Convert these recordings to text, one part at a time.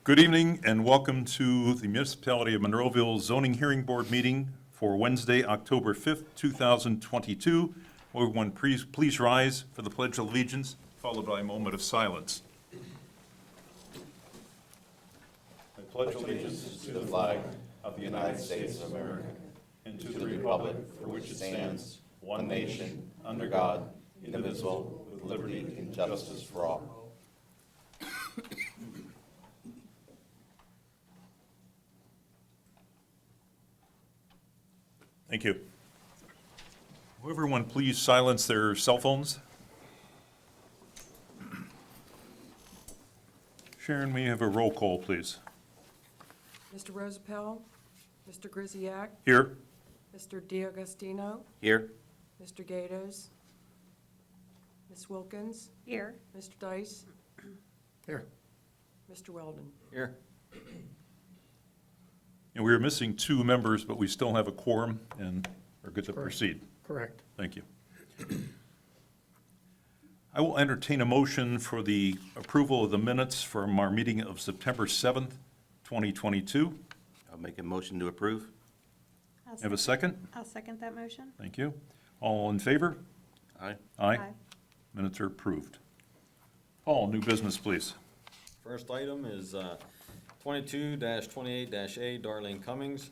Good evening and welcome to the Municipality of Monroeville Zoning Hearing Board meeting for Wednesday, October 5th, 2022. Will everyone please rise for the Pledge of Allegiance, followed by a moment of silence. I pledge allegiance to the flag of the United States of America and to the republic for which it stands, one nation, under God, indivisible, with liberty and justice for all. Thank you. Will everyone please silence their cell phones? Sharon, may you have a roll call, please? Mr. Rosapel, Mr. Griziak, Here. Mr. D'Agostino, Here. Mr. Gatos, Ms. Wilkins, Here. Mr. Dice, Here. Mr. Weldon. Here. And we are missing two members, but we still have a quorum and are good to proceed. Correct. Thank you. I will entertain a motion for the approval of the minutes from our meeting of September 7th, 2022. I'll make a motion to approve. Have a second? I'll second that motion. Thank you. All in favor? Aye. Aye. Minutes are approved. Paul, new business, please. First item is 22-28-A, Darlene Cummings.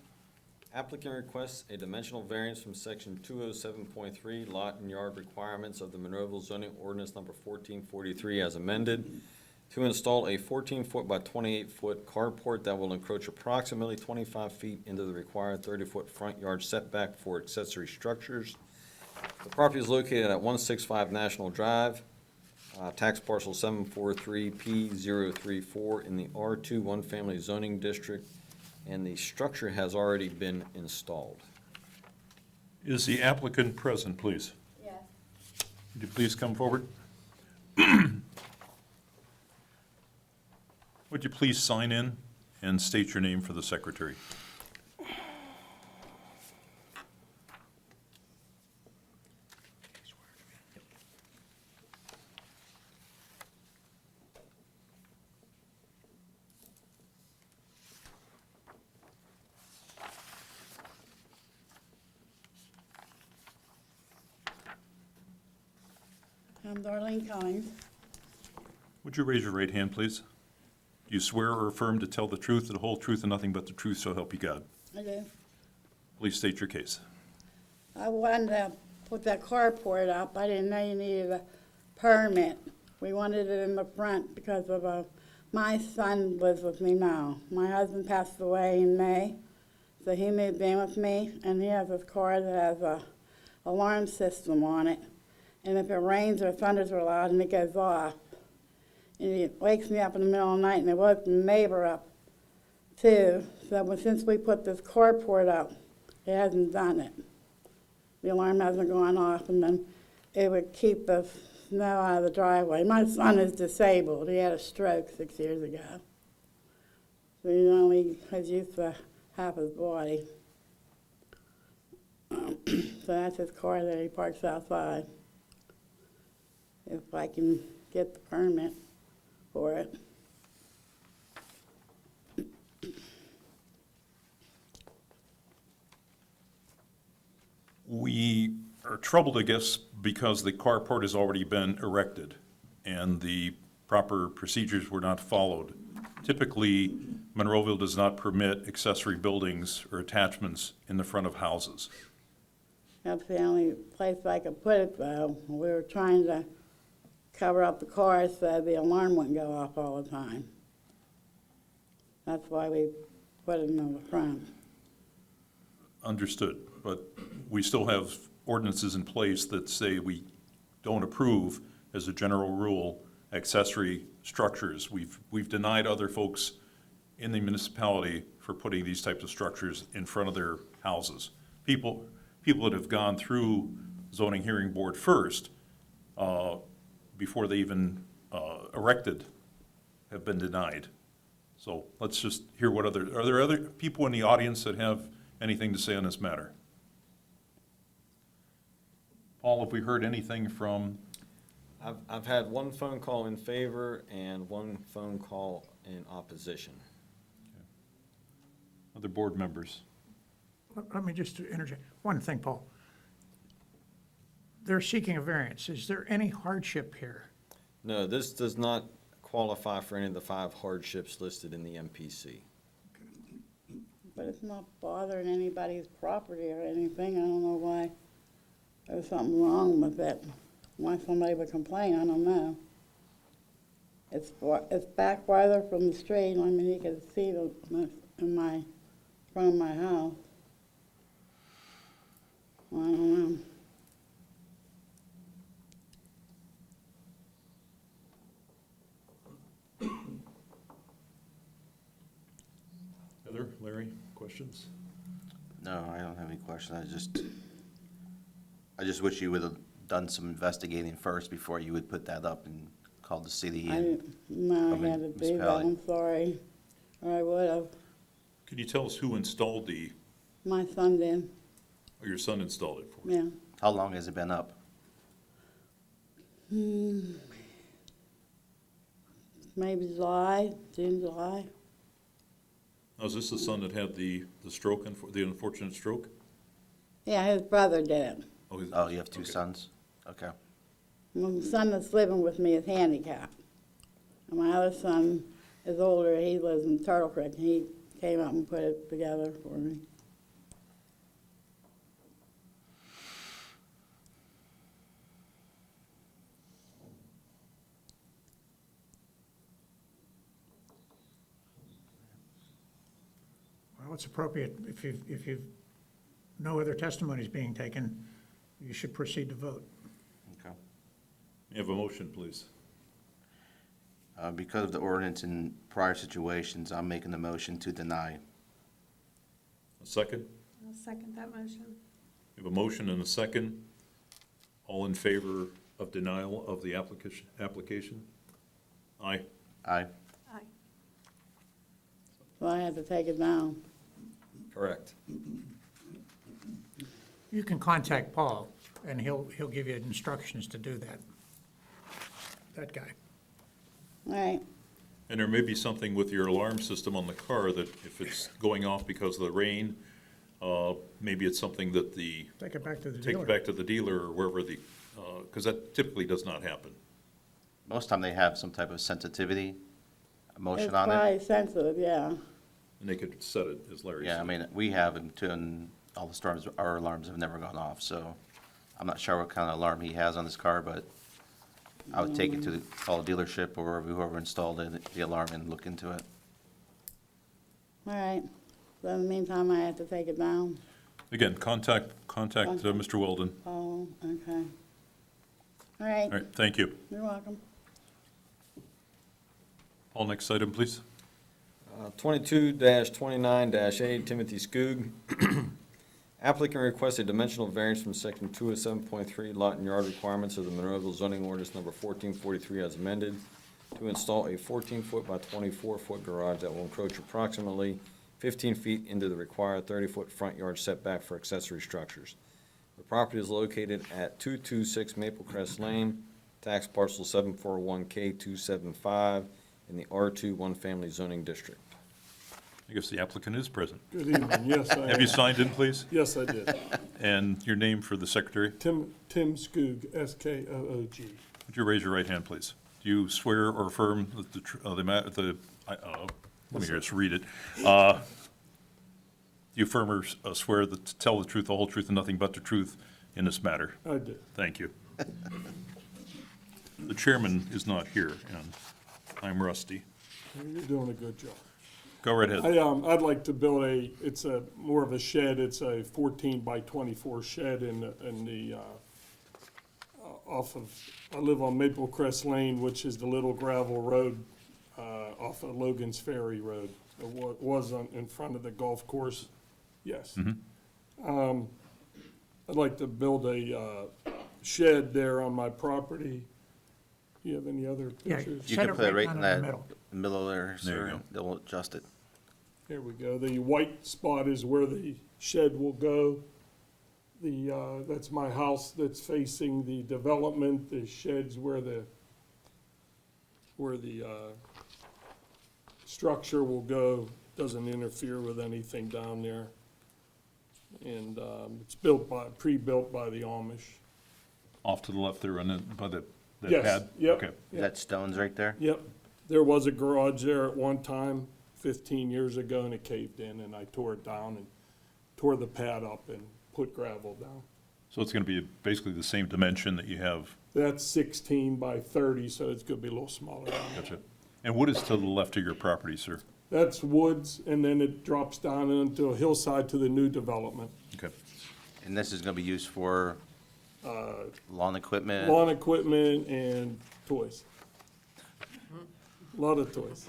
Applicant requests a dimensional variance from section 207.3 lot and yard requirements of the Monroeville zoning ordinance number 1443 as amended to install a 14-foot by 28-foot carport that will encroach approximately 25 feet into the required 30-foot front yard setback for accessory structures. The property is located at 165 National Drive, tax parcel 743P034 in the R2 one-family zoning district, and the structure has already been installed. Is the applicant present, please? Yes. Would you please come forward? Would you please sign in and state your name for the secretary? I'm Darlene Cummings. Would you raise your right hand, please? Do you swear or affirm to tell the truth, the whole truth, and nothing but the truth, so help you God? I do. Please state your case. I wanted to put that carport up. I didn't know you needed a permit. We wanted it in the front because of my son lives with me now. My husband passed away in May, so he moved in with me, and he has this car that has a alarm system on it. And if it rains or thunders are loud and it goes off, and it wakes me up in the middle of the night, and it woke the neighbor up too. So since we put this carport up, it hasn't done it. The alarm hasn't gone off, and then it would keep the snow out of the driveway. My son is disabled. He had a stroke 6 years ago. So he only has use for half his body. So that's his car that he parks outside. If I can get the permit for it. We are troubled, I guess, because the carport has already been erected and the proper procedures were not followed. Typically, Monroeville does not permit accessory buildings or attachments in the front of houses. That's the only place I could put it, though. We were trying to cover up the car so the alarm wouldn't go off all the time. That's why we put it in the front. Understood, but we still have ordinances in place that say we don't approve, as a general rule, accessory structures. We've denied other folks in the municipality for putting these types of structures in front of their houses. People that have gone through zoning hearing board first, before they even erected, have been denied. So let's just hear are there other people in the audience that have anything to say on this matter? Paul, have we heard anything from I've had one phone call in favor and one phone call in opposition. Other board members? Let me just interject. One thing, Paul. They're seeking a variance. Is there any hardship here? No, this does not qualify for any of the 5 hardships listed in the MPC. But it's not bothering anybody's property or anything. I don't know why there's something wrong with it. Why somebody would complain, I don't know. It's back farther from the street. I mean, you can see the, in my, front of my house. I don't know. Heather, Larry, questions? No, I don't have any questions. I just wish you would have done some investigating first before you would put that up and call the city I and, didn't know I had to do that. municipality. I'm sorry. Or I would have. Could you tell us who installed My son did, or your son installed it for you? yeah. how long has it been up? Maybe July, June, July. Now, is this the son that had the stroke, the unfortunate stroke? Yeah, his brother did it. Oh, you have 2 Okay. sons? Okay. My son that's living with me is handicapped. And my other son is older, he lives in Turtle Creek, and he came up and put it together for me. Well, it's appropriate, if you've, no other testimony is being taken, you should proceed to vote. Okay. May I have a motion, please? Because of the ordinance in prior situations, I'm making the motion to deny. A second? I'll second that motion. We have a motion and a second. All in favor of denial of the application? Aye. Aye. Aye. So I had to take it down. Correct. You can contact Paul, and he'll give you instructions to do that. That guy. All right, And there may be something with your alarm system on the car that if it's going off because of the rain, maybe it's something that Take it back to the take dealer. it back to the dealer or wherever because that typically does not happen. Most time they have some type of sensitivity, it's emotion on it. probably sensitive, yeah. And they could set it, as Larry Yeah, I said. mean, we have them too, and all the storms, our alarms have never gone off, so I'm not sure what kind of alarm he has on his car, but I would take it to call a dealership or whoever installed it, the alarm, and look into it. All right, so in the meantime, I have to take it down. Again, contact Mr. Weldon. Oh, okay. All right, All right, thank you. you're welcome. Paul, next item, please. 22-29-A, Timothy Skoog. Applicant requests a dimensional variance from section 207.3 lot and yard requirements of the Monroeville zoning ordinance number 1443 as amended to install a 14-foot by 24-foot garage that will encroach approximately 15 feet into the required 30-foot front yard setback for accessory structures. The property is located at 226 Maple Crest Lane, tax parcel 741K275 in the R2 one-family zoning district. I guess the applicant is present. Good evening, yes, I Have you am. signed in, please? Yes, I did. And your name for the secretary? Tim Skoog, S-K-O-O-G. Would you raise your right hand, please? Do you swear or affirm that let me just read it. Do you affirm or swear that to tell the truth, the whole truth, and nothing but the truth in this matter? I did. Thank you. The chairman is not here, and I'm rusty. You're doing a good job. Go right ahead. I'd like to build it's more of a shed. It's a 14 by 24 shed I live on Maple Crest Lane, which is the little gravel road, off of Logan's Ferry Road. It was in front of the golf course, yes. I'd like to build a shed there on my property. Do you have any other Yeah, pictures? You Set can it put it right right in down in the that middle. middle there, There you sir, go. they'll adjust it. There we go. The white spot is where the shed will go. that's my house that's facing the development, the sheds where the structure will go, doesn't interfere with anything down there. And, it's pre-built by the Amish. Off to the left there on the, by the that Yes, pad? yep. Okay. Is that stones right there? Yep, there was a garage there at one time, 15 years ago, and it caved in, and I tore it down and tore the pad up and put gravel down. So it's going to be basically the same dimension that you have. That's 16 by 30, so it's gonna be a little smaller. Gotcha. And what is to the left of your property, sir? That's woods, and then it drops down into a hillside to the new development. Okay. And this is gonna be used for lawn equipment? Lawn equipment and toys. A lot of toys.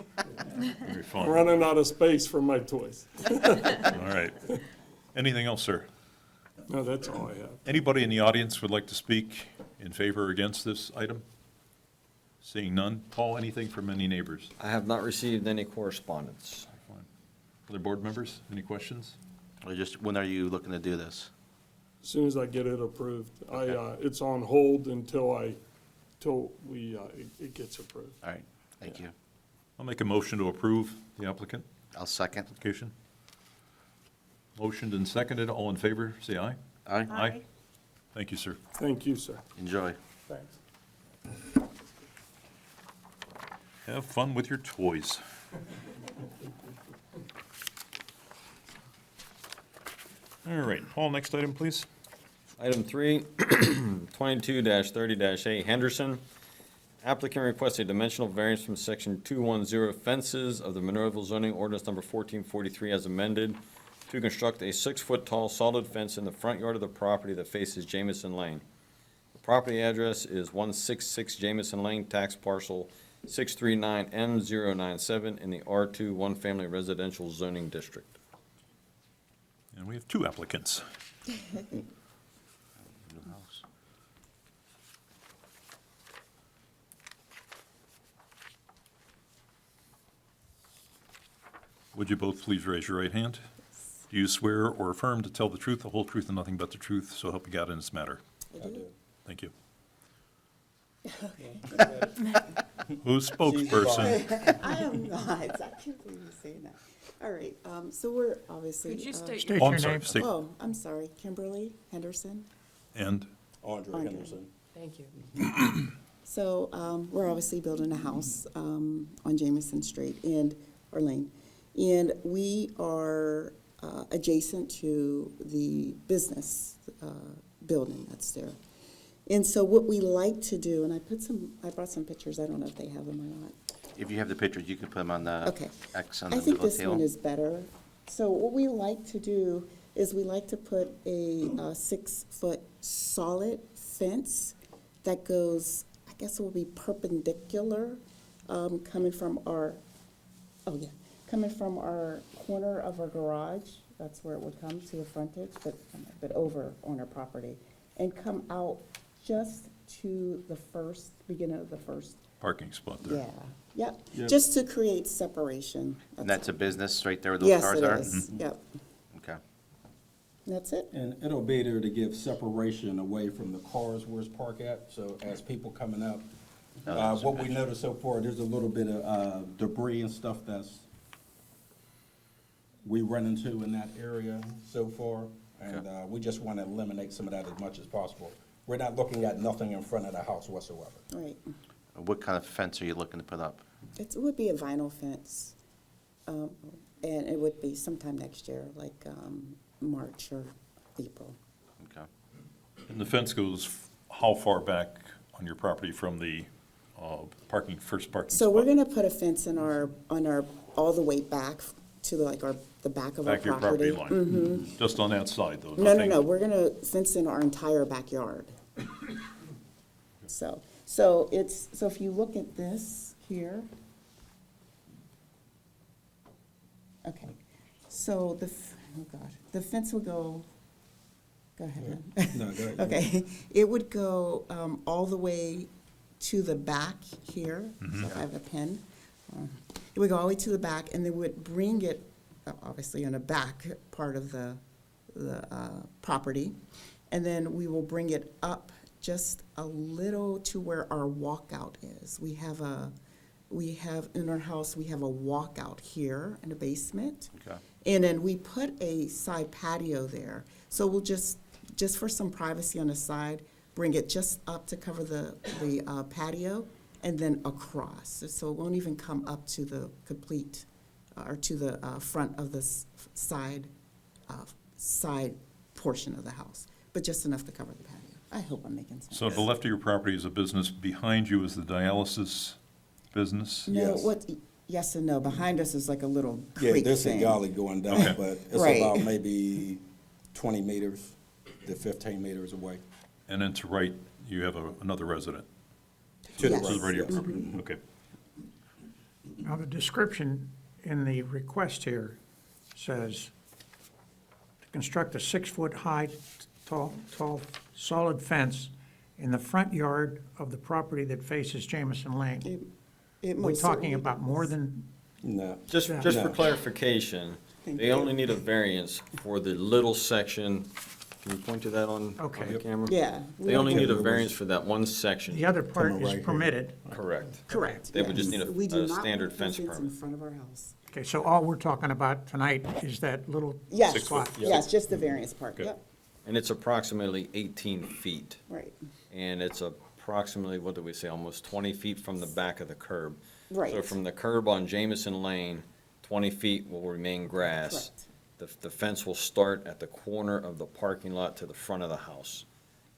Very I'm fun. running out of space for my toys. All right. Anything else, sir? No, that's all I have. Anybody in the audience would like to speak in favor or against this item? Seeing none. Paul, anything from any neighbors? I have not received any correspondence. Other board members, any questions? Or just, when are you looking to do this? As soon as I get it approved. It's on hold until it gets approved. All right, thank you. I'll make a motion to approve the applicant I'll second. application. Motioned and seconded. All in favor, say aye. Aye, Aye. Thank you, sir. Thank you, sir. enjoy. Thanks. Have fun with your toys. All right, Paul, next item, please. Item 3, 22-30-A Henderson. Applicant requests a dimensional variance from section 210 fences of the Monroeville zoning ordinance number 1443 as amended to construct a 6-foot tall solid fence in the front yard of the property that faces Jamison Lane. The property address is 166 Jamison Lane, tax parcel 639M097 in the R2 one-family residential zoning district. And we have two applicants. Would you both please raise your right hand? Do you swear or affirm to tell the truth, the whole truth, and nothing but the truth, so help you God in this matter? I do. Thank you. Who's spokesperson? I am not. I can't believe you're saying that. All right, so we're obviously. Could you state State Oh, I'm your sorry, name. state, Oh, I'm sorry, Kimberly Henderson. and, Andre. Henderson. Thank you. So, we're obviously building a house, on Jamison Street or Lane. And we are, adjacent to the business, building that's there. And so what we like to do, and I brought some pictures, I don't know if they have them or not. If you have the pictures, you can put them on the Okay. X on the I think little this one tail. is better. So what we like to do is we like to put a 6-foot solid fence that goes, I guess it will be perpendicular, coming from our corner of our garage. That's where it would come to the frontage, but over on our property, and come out just to the beginning of the first. parking spot there. Yeah, yep, just to create separation. And that's a business right there where those Yes, cars it are? is, yep, Okay. that's it. And it'll be there to give separation away from the cars where it's parked at, so as people coming up. that's What we noticed so far, there's a little bit of debris and stuff we run into in that area so far, and we just want to eliminate some of that as much as possible. We're not looking at nothing in front of the house whatsoever. Right. What kind of fence are you looking to put up? It would be a vinyl fence, and it would be sometime next year, like March or April. Okay. And the fence goes how far back on your property from the first parking spot? So we're gonna put a fence on our, all the way back to the back of our Back of your property. property line? Just on that side, though? No, nothing- we're gonna fence in our entire backyard. So if you look at this here. Okay, so the fence will go ahead. No, go ahead. Okay, it would go all the way to the back here. So I have a pen. It would go all the way to the back, and they would bring it, obviously, on the back part of the property. and then we will bring it up just a little to where our walkout is. We have in our house, we have a walkout here in the basement. Okay. And then we put a side patio there. So we'll just for some privacy on the side, bring it just up to cover the patio and then across. So it won't even come up to the complete, or to the front of the side portion of the house, but just enough to cover the patio. I hope I'm making sense. So to the left of your property is a business, behind you is the dialysis business? No, Yes. yes and no. Behind us is like a little Yeah, creek there's a thing. gully going down, Okay. but it's Right. about maybe 20 meters to 15 meters away. And then to right, you have another resident? To the Yes. To the right of your yes. property, okay. Now, the description in the request here says to construct a 6-foot high, tall, solid fence in the front yard of the property that faces Jamison Lane. It We're most talking certainly about more does. than, No. Just Yeah. for No. clarification, Thank they you. only need a variance for the little section. Can you point to that on Okay. the camera? Yeah. They only need a Okay. variance for that one section. the other part Coming is right here. permitted. Correct. Correct. They would just yes. need a- We do a not standard want fence In permit. front of our house. Okay, so all we're talking about tonight is that little Yes, spot. yes, just the variance part. Okay. Yep, And it's approximately 18 feet. right. And it's approximately, what did we say, almost 20 feet from the back of the curb. Right. So from the curb on Jamison Lane, 20 feet will remain grass. Correct. The fence will start at the corner of the parking lot to the front of the house.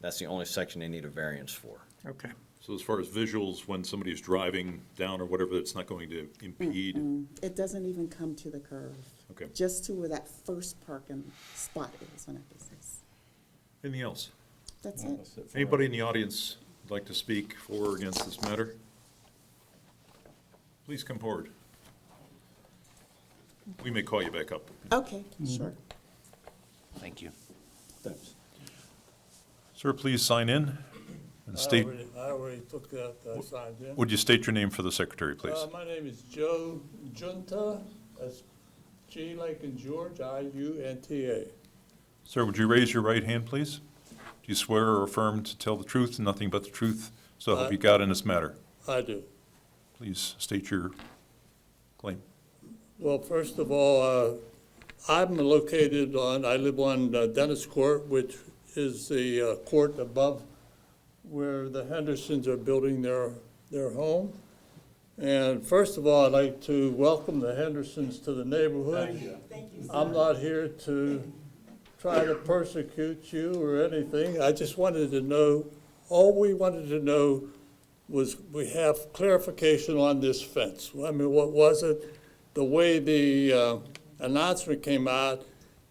That's the only section they need a variance for. Okay. So as far as visuals, when somebody's driving down or whatever, it's not going to impede? It doesn't even come to the curve. Okay. Just to where that first parking spot is on that business. Anything else? That's No, it. that's it for Anybody in the audience would like to speak for or against this matter? Please come forward. We may call you back up. Okay, sure. Thank you. Thanks. Sir, please sign in and state, I already took that, signed in. would you state your name for the secretary, please? My name is Joe Junta, that's G like in George, I-U-N-T-A. Sir, would you raise your right hand, please? Do you swear or affirm to tell the truth and nothing but the truth, so help you God in this matter? I do. Please state your claim. Well, first of all, I'm located I live on Dennis Court, which is the court above where the Hendersons are building their home. And first of all, I'd like to welcome the Hendersons to the neighborhood. I'm not here to try to persecute you or anything. I just wanted to know, all we wanted to know was we have clarification on this fence. I mean, what was it? The way the announcement came out,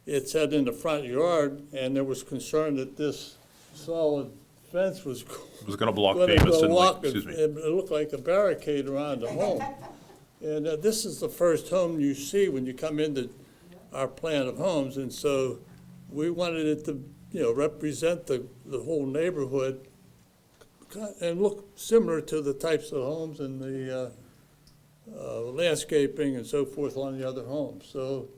it said in the front yard, and there was concern that this solid fence was It was going to block gonna Jamison go Lane, walk, excuse me. it looked like a barricade around the home. And this is the first home you see when you come into our plan of homes, and so we wanted it to, represent the whole neighborhood and look similar to the types of homes and the landscaping and so forth on the other homes. So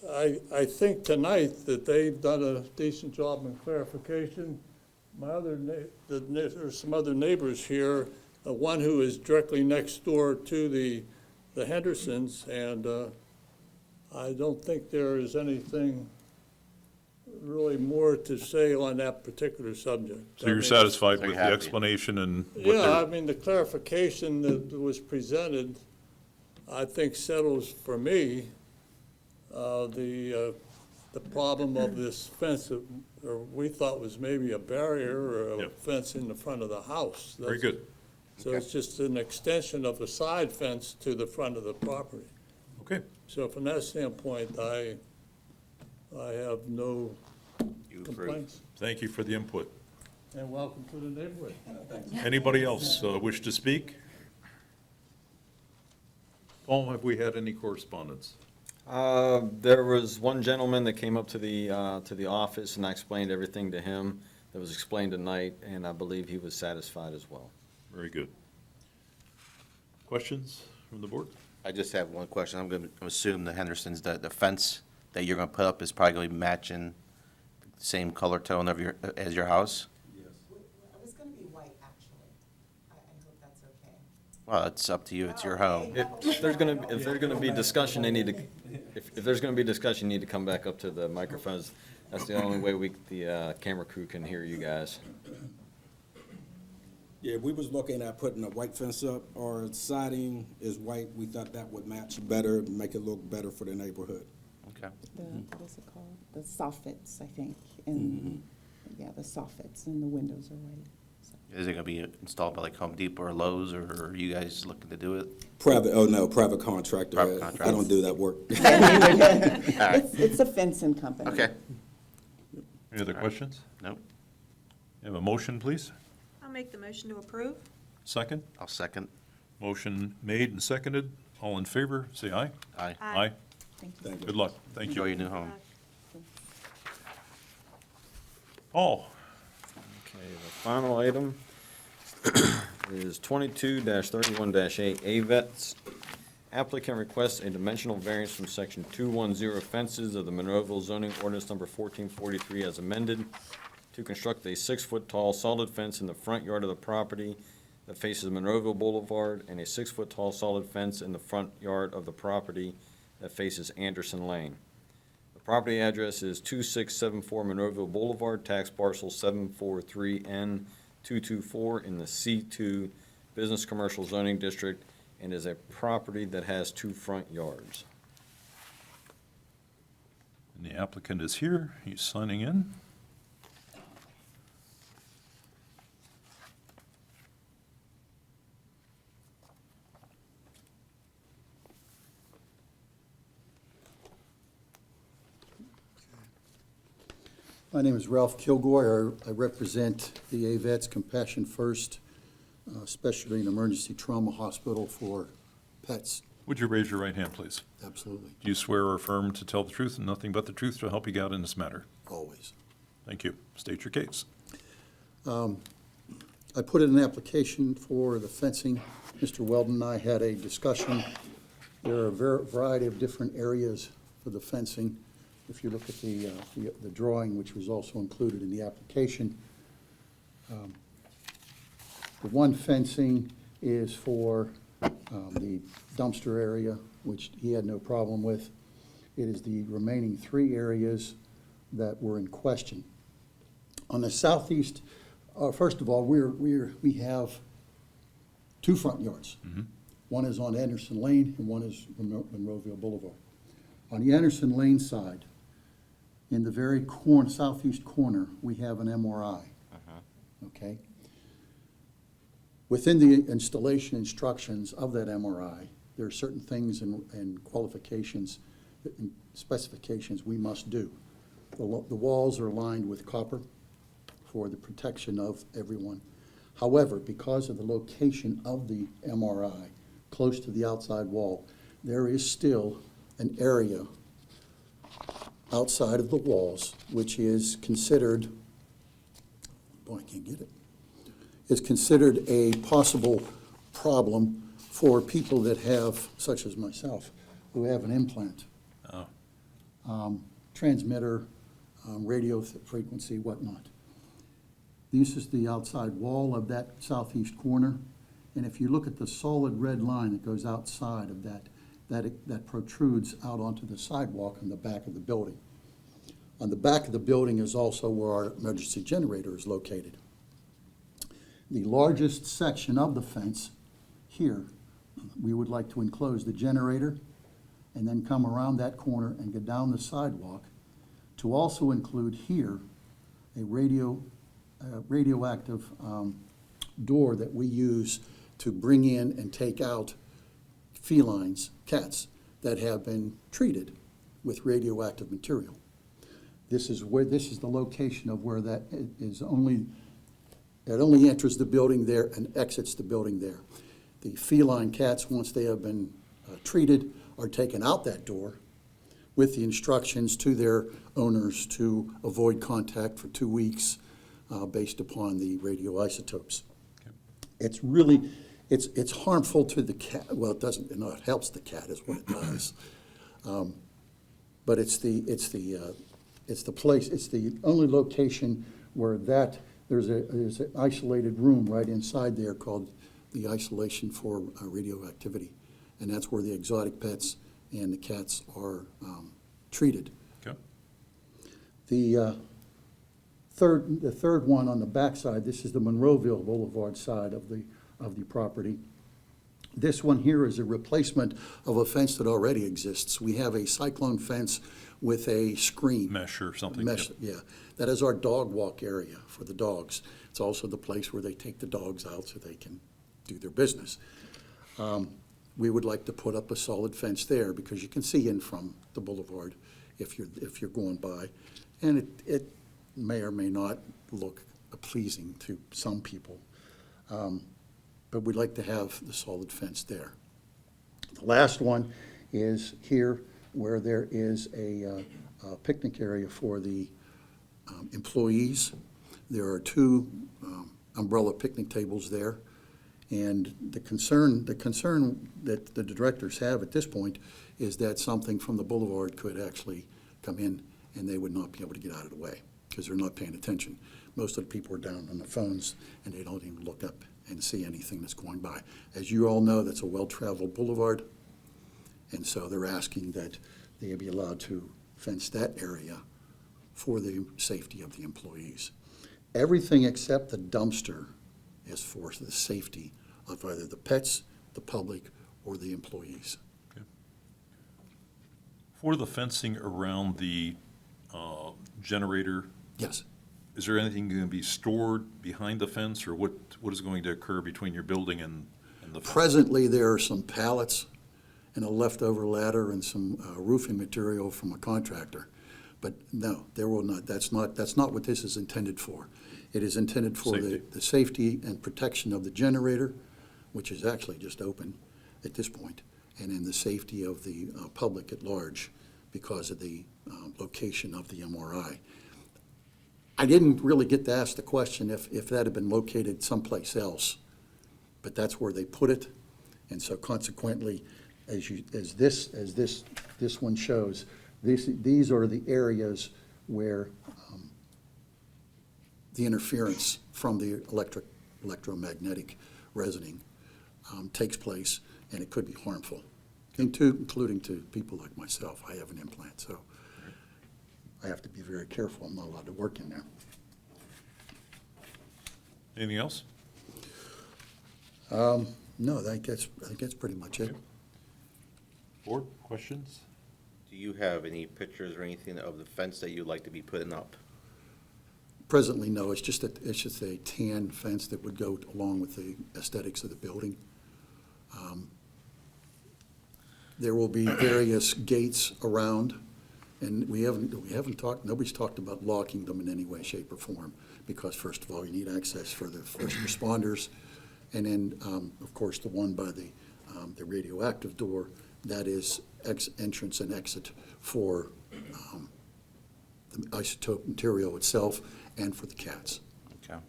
I think tonight that they've done a decent job in clarification. There's some other neighbors here, one who is directly next door to the Hendersons, and I don't think there is anything really more to say on that particular subject. So you're I mean, satisfied So with you're the happy. explanation and what Yeah, I they're, mean, the clarification that was presented, I think settles for me the problem of this fence that or we thought was maybe a barrier or a Yep. fence in the front of the house. very That's- good. So it's just an extension of the side fence to the front of the property. Okay, So from that standpoint, I have no You approve. complaints. thank you for the input. And welcome to the neighborhood. Anybody else wish to speak? Paul, have we had any correspondence? There was one gentleman that came up to the office, and I explained everything to him that was explained tonight, and I believe he was satisfied as well. Very good. Questions from the board? I just have one question. I'm going to assume the Hendersons, the fence that you're going to put up is probably going to be matching same color tone of as your house? It was gonna be white, actually. I hope that's okay. Well, it's up to you, it's your home. If there's gonna be discussion, they need to, if there's gonna be discussion, you need to come back up to the microphones. That's the only way the camera crew can hear you guys. Yeah, we was looking at putting a white fence up. Our siding is white. We thought that would match better, make it look better for the neighborhood. Okay. What's it called? The soffits, I think, and, yeah, the soffits, and the windows are white. So. Is it gonna be installed by like Home Depot or Lowe's, or are you guys looking to do it? Private contractor. Private contractor. I don't do that work. It's a fencing company. Okay. Any other questions? Nope. Have a motion, please? I'll make the motion to approve. Second? I'll second. Motion made and seconded. All in favor, say aye. Aye. Aye. Thank you. Good luck. Thank Enjoy you. your new home. Oh, Okay, the final item is 22-31-8 AVETS. Applicant requests a dimensional variance from section 210 fences of the Monroeville zoning ordinance number 1443 as amended to construct a 6-foot tall solid fence in the front yard of the property that faces Monroeville Boulevard and a 6-foot tall solid fence in the front yard of the property that faces Anderson Lane. The property address is 2674 Monroeville Boulevard, tax parcel 743N224 in the C2 Business Commercial Zoning District, and is a property that has 2 front yards. and the applicant is here. He's signing in. My name is Ralph Kilgore. I represent the AVETS Compassion First Specialty and Emergency Trauma Hospital for pets. Would you raise your right hand, please? Absolutely, Do you swear or affirm to tell the truth and nothing but the truth to help you out in this matter? always. Thank you. State your case. I put in an application for the fencing. Mr. Weldon and I had a discussion. There are a variety of different areas for the fencing. If you look at the drawing, which was also included in the application, the one fencing is for the dumpster area, which he had no problem with. It is the remaining 3 areas that were in question. On the southeast, first of all, we have 2 front yards. One is on Anderson Lane and one is Monroeville Boulevard. On the Anderson Lane side, in the very southeast corner, we have an MRI. Okay? Within the installation instructions of that MRI, there are certain things and qualifications and specifications we must do. The walls are lined with copper for the protection of everyone. However, because of the location of the MRI, close to the outside wall, there is still an area outside of the walls, which is considered, boy, I can't get it, is considered a possible problem for people that have, such as myself, who have an implant. Transmitter, radio frequency, whatnot. This is the outside wall of that southeast corner, and if you look at the solid red line that goes outside of that protrudes out onto the sidewalk in the back of the building. On the back of the building is also where our emergency generator is located. The largest section of the fence here, we would like to enclose the generator and then come around that corner and go down the sidewalk to also include here a radioactive door that we use to bring in and take out felines, cats, that have been treated with radioactive material. This is the location of where that is only enters the building there and exits the building there. The feline cats, once they have been treated, are taken out that door with the instructions to their owners to avoid contact for 2 weeks based upon the radioisotopes. Okay. It's really, it's harmful to the cat. Well, it doesn't, it helps the cat is what it does. But it's the It's the place, it's the only location where there's an isolated room right inside there called the isolation for radioactivity. And that's where the exotic pets and the cats are treated. Okay. The third one on the backside, this is the Monroeville Boulevard side of the property. This one here is a replacement of a fence that already exists. We have a cyclone fence with a screen. Mesh or something. Mesh, yeah. That is our dog walk area for the dogs. It's also the place where they take the dogs out so they can do their business. We would like to put up a solid fence there because you can see in from the boulevard if you're going by. And it may or may not look pleasing to some people. But we'd like to have the solid fence there. The last one is here where there is a picnic area for the employees. There are 2 umbrella picnic tables there. And the concern that the directors have at this point is that something from the boulevard could actually come in and they would not be able to get out of the way because they're not paying attention. Most of the people are down on their phones and they don't even look up and see anything that's going by. As you all know, that's a well-traveled boulevard. And so they're asking that they be allowed to fence that area for the safety of the employees. Everything except the dumpster is for the safety of either the pets, the public, or the employees. For the fencing around the generator, Yes. is there anything going to be stored behind the fence, or what is going to occur between your building and the fence? Presently, there are some pallets and a leftover ladder and some roofing material from a contractor. But no, there will not, that's not what this is intended for. It is intended for Safety. the safety and protection of the generator, which is actually just open at this point, and in the safety of the public at large because of the location of the MRI. I didn't really get to ask the question if that had been located someplace else, but that's where they put it. And so consequently, as this one shows, these are the areas where the interference from the electromagnetic resonating takes place, and it could be harmful, including to people like myself. I have an implant, so I have to be very careful. I'm not allowed to work in there. Anything else? No, I think that's pretty much it. Board, questions? Do you have any pictures or anything of the fence that you'd like to be putting up? Presently, no, it's just a tan fence that would go along with the aesthetics of the building. There will be various gates around, and we haven't talked, nobody's talked about locking them in any way, shape, or form, because first of all, you need access for the first responders, and then, of course, the one by the radioactive door, that is entrance and exit for the isotope material itself and for the cats. Okay.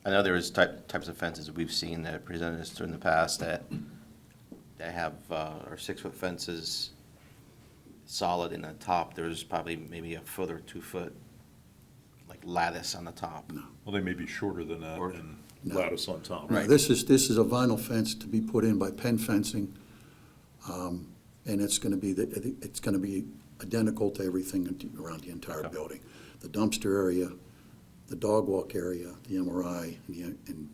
I know there's types of fences we've seen that presented us in the past that have, are 6-foot fences, solid in the top. There's probably maybe a foot or 2 foot, like lattice on the top. Well, they may be shorter than that Or- and No. lattice on top. Right, this is a vinyl fence to be put in by Penn Fencing, and it's going to be identical to everything around the entire Okay. building. The dumpster area, the dog walk area, the MRI, and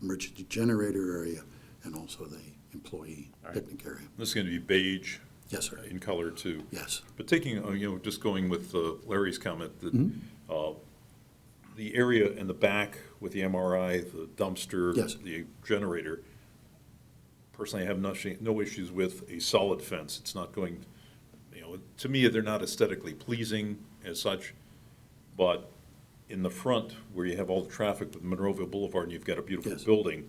emergency generator area, and also the employee All right. picnic area. This is going to be beige Yes, sir. in color too. Yes. But taking, just going with Larry's comment, that Mhm. the area in the back with the MRI, the dumpster, Yes. the generator, personally, I have no issues with a solid fence. It's not going, to me, they're not aesthetically pleasing as such, but in the front, where you have all the traffic with Monroeville Boulevard, and you've got a beautiful Yes. building,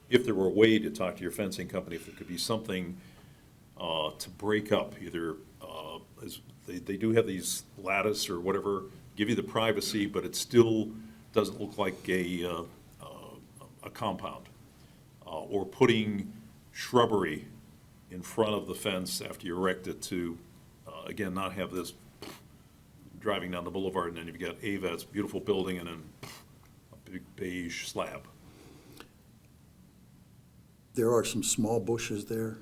if there were a way to talk to your fencing company, if there could be something to break up, either, they do have these lattice or whatever, give you the privacy, but it still doesn't look like a compound. Or putting shrubbery in front of the fence after you erect it to, again, not have this driving down the boulevard, and then you've got Ava's beautiful building and then a big beige slab. There are some small bushes there,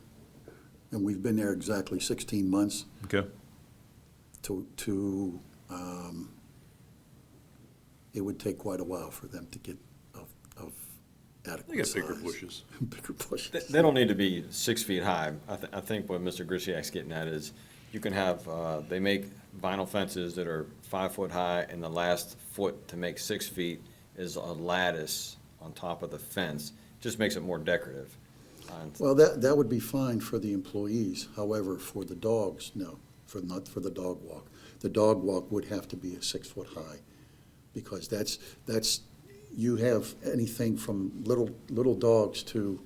and we've been there exactly 16 months Okay. it would take quite a while for them to get of They adequate got size. bigger bushes. Bigger bushes. They don't need to be 6 feet high. I think what Mr. Grisiak's getting at is, you can have, they make vinyl fences that are 5 foot high, and the last foot to make 6 feet is a lattice on top of the fence. Just makes it more decorative. Well, that would be fine for the employees. However, for the dogs, no, not for the dog walk. The dog walk would have to be a 6 foot high, because that's, you have anything from little dogs to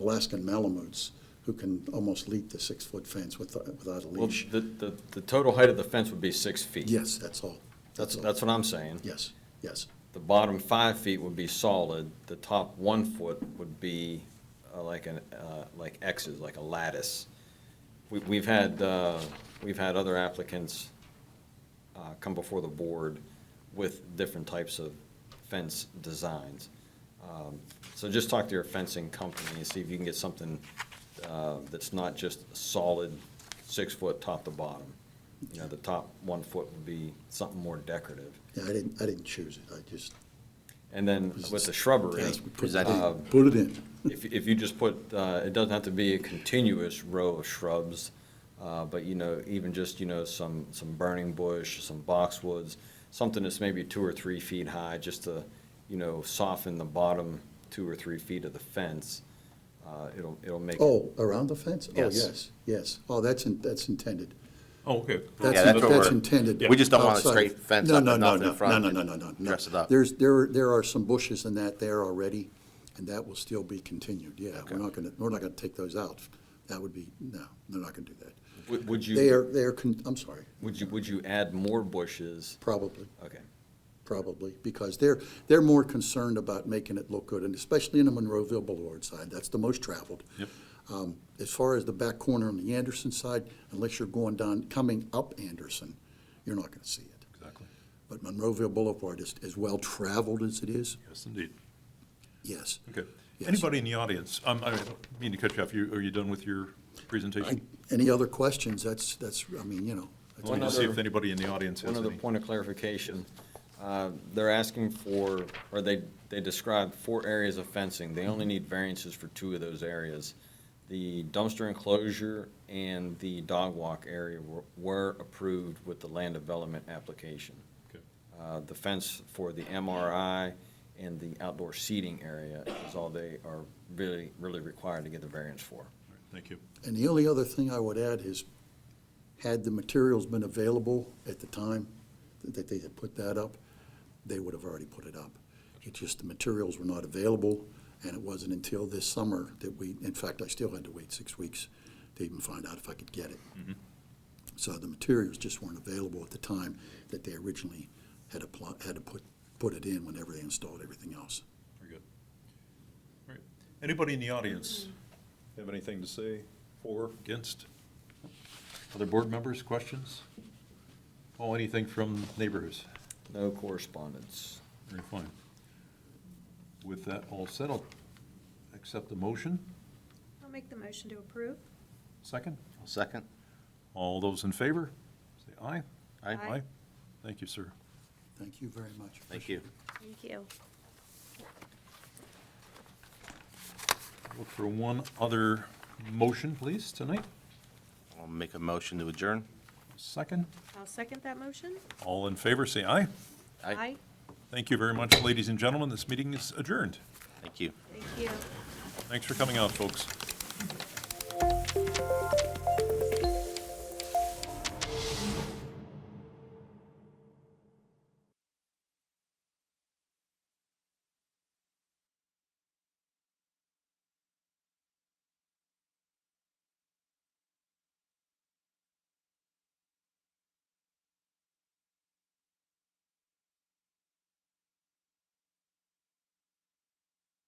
Alaskan Malamutes who can almost leap the 6 foot fence without a Well, leash. the total height of the fence would be 6 feet. Yes, that's all. That's all. what I'm saying. Yes, yes. The bottom 5 feet would be solid, the top 1 foot would be like X's, like a lattice. We've had other applicants come before the board with different types of fence designs. So just talk to your fencing company and see if you can get something that's not just solid 6 foot top to bottom. You know, the top 1 foot would be something more decorative. Yeah, I didn't choose it. I just. And then with the shrubbery, Yes, we put uh, it in. if you just put, it doesn't have to be a continuous row of shrubs, but, you know, even just, you know, some burning bush, some boxwoods, something that's maybe 2 or 3 feet high, just to, you know, soften the bottom 2 or 3 feet of the fence. It'll make. Oh, around the fence? Oh, Yes. yes, yes. Oh, that's intended. Oh, okay. That's, Yeah, that's what that's we're- intended. We just don't want a outside. straight fence No, up no, with no, nothing in no, front no, and no, no, no. dress it up. There are some bushes in that there already, and that will still be continued, yeah. Okay. We're not gonna take those out. That would be, no, they're not gonna do that. Would you? I'm sorry, Would you add more bushes? probably, Okay. because they're more concerned about making it look good, and especially in the Monroeville Boulevard side, that's the most traveled. Yep. As far as the back corner on the Anderson side, unless you're coming up Anderson, you're not gonna see it. Exactly. But Monroeville Boulevard is as well-traveled as it is, Yes, indeed. yes. Okay. Yes. Anybody in the audience? I don't mean to cut you off. Are you done with your presentation? Any other questions? That's, I mean, you know. that's- Let me see if anybody in the audience One has other any. point of clarification, they're asking for, or they described 4 areas of fencing. They only need variances for 2 of those areas. The dumpster enclosure and the dog walk area were approved with the land development application. Okay. The fence for the MRI and the outdoor seating area is all they are really required to get the variance for. All right, thank you. And the only other thing I would add is, had the materials been available at the time that they had put that up, they would have already put it up. It's just the materials were not available, and it wasn't until this summer that in fact, I still had to wait 6 weeks to even find out if I could get it. So the materials just weren't available at the time that they originally had to put it in whenever they installed everything else. Very good. All right. Anybody in the audience have anything to say for, against? Other board members, questions? Oh, anything from neighbors? No correspondence. Very fine. With that all said, I'll accept the motion. I'll make the motion to approve. Second? I'll second. All those in favor, say aye. Aye. Aye. Thank you, sir. Thank you very much. Thank you. Thank you. Look for one other motion, please, tonight. I'll make a motion to adjourn. Second. I'll second that motion. All in favor, say aye. Aye. Thank you very much, ladies and gentlemen. This meeting is adjourned. Thank you. Thank you. Thanks for coming out, folks.